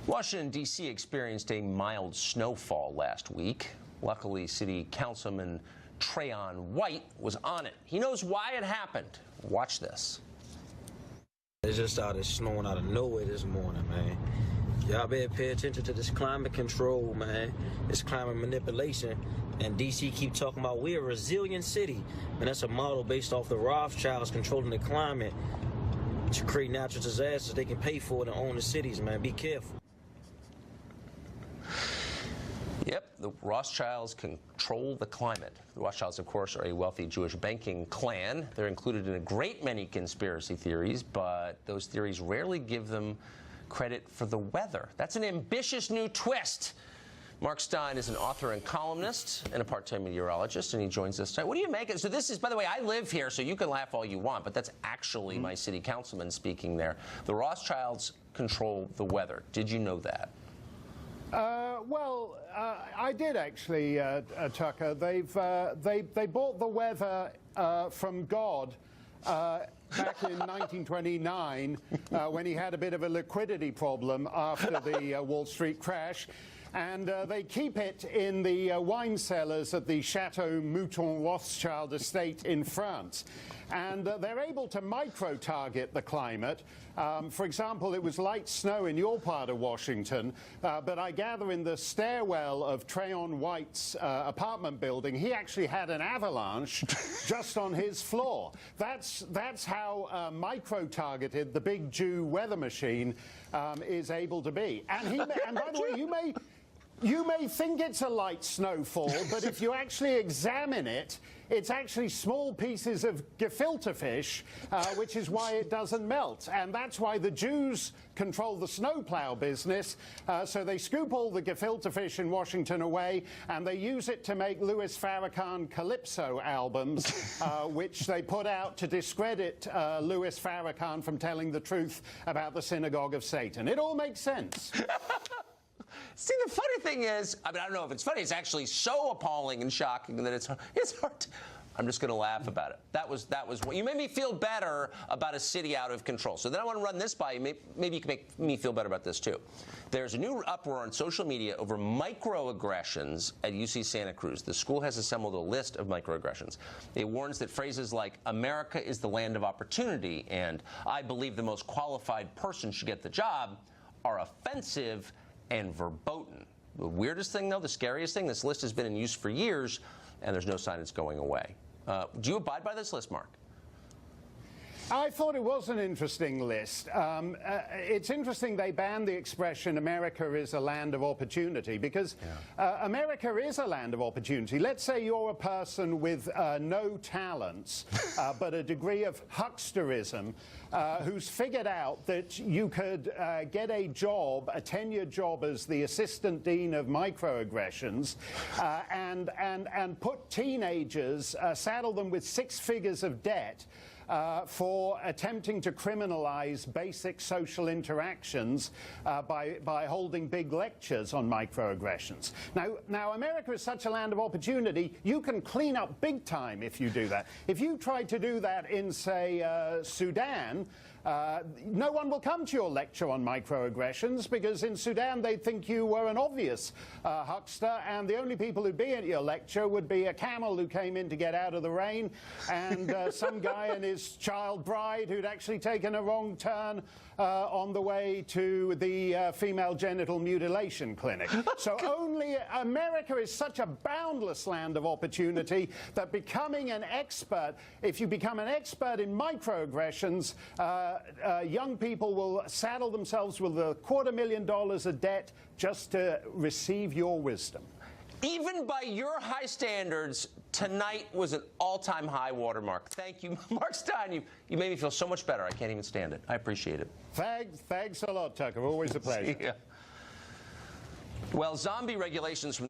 Washington, D.C. experienced a mild snowfall last week. Luckily, City Councilman Trayon White was on it. He knows why it happened. Watch this. It just started snowing out of nowhere this morning, man. Y'all better pay attention to this climate control, man. This climate manipulation. And D.C. keep talking about we're a resilient city. And that's a model based off the Rothschilds controlling the climate to create natural disasters. They can pay for it and own the cities, man. Be careful. Yep, the Rothschilds control the climate. The Rothschilds, of course, are a wealthy Jewish banking clan. They're included in a great many conspiracy theories, but those theories rarely give them credit for the weather. That's an ambitious new twist. Mark Stein is an author and columnist and a part-time meteorologist, and he joins us tonight. What do you make of it? So this is, by the way, I live here, so you can laugh all you want, but that's actually my city councilman speaking there. The Rothschilds control the weather. Did you know that? I did actually, Tucker. They bought the weather from God back in 1929 when he had a bit of a liquidity problem after the Wall Street crash. And they keep it in the wine cellars at the Chateau Mouton Rothschild estate in France. And they're able to micro-target the climate. For example, it was light snow in your part of Washington, but I gather in the stairwell of Trayon White's apartment building, he actually had an avalanche just on his floor. That's how micro-targeted the big Jew weather machine is able to be. And by the way, you may think it's a light snowfall, but if you actually examine it, it's actually small pieces of gefilte fish, which is why it doesn't melt. And that's why the Jews control the snowplow business. So they scoop all the gefilte fish in Washington away, and they use it to make Louis Farrakhan Calypso albums, which they put out to discredit Louis Farrakhan from telling the truth about the synagogue of Satan. It all makes sense. See, the funny thing is, I mean, I don't know if it's funny. It's actually so appalling and shocking that it's hard to, I'm just going to laugh about it. That was what you made me feel better about a city out of control. So then I want to run this by you. Maybe you can make me feel better about this too. There's a new uproar on social media over microaggressions at UC Santa Cruz. The school has assembled a list of microaggressions. It warns that phrases like "America is the land of opportunity" and "I believe the most qualified person should get the job" are offensive and verboten. The weirdest thing, though, the scariest thing, this list has been in use for years, and there's no sign it's going away. Do you abide by this list, Mark? I thought it was an interesting list. It's interesting they banned the expression "America is a land of opportunity" because America is a land of opportunity. Let's say you're a person with no talents but a degree of hucksterism who's figured out that you could get a job, a tenured job as the assistant dean of microaggressions and put teenagers, saddle them with 6 figures of debt for attempting to criminalize basic social interactions by holding big lectures on microaggressions. Now, America is such a land of opportunity, you can clean up big time if you do that. If you tried to do that in, say, Sudan, no one will come to your lecture on microaggressions because in Sudan they'd think you were an obvious huckster, and the only people who'd be at your lecture would be a camel who came in to get out of the rain and some guy and his child bride who'd actually taken a wrong turn on the way to the female genital mutilation clinic. So only America is such a boundless land of opportunity that becoming an expert, if you become an expert in microaggressions, young people will saddle themselves with $250,000 of debt just to receive your wisdom. Even by your high standards, tonight was an all-time high watermark. Thank you, Mark Stein. You made me feel so much better. I can't even stand it. I appreciate it. Thanks a lot, Tucker. Always a pleasure. Well, zombie regulations from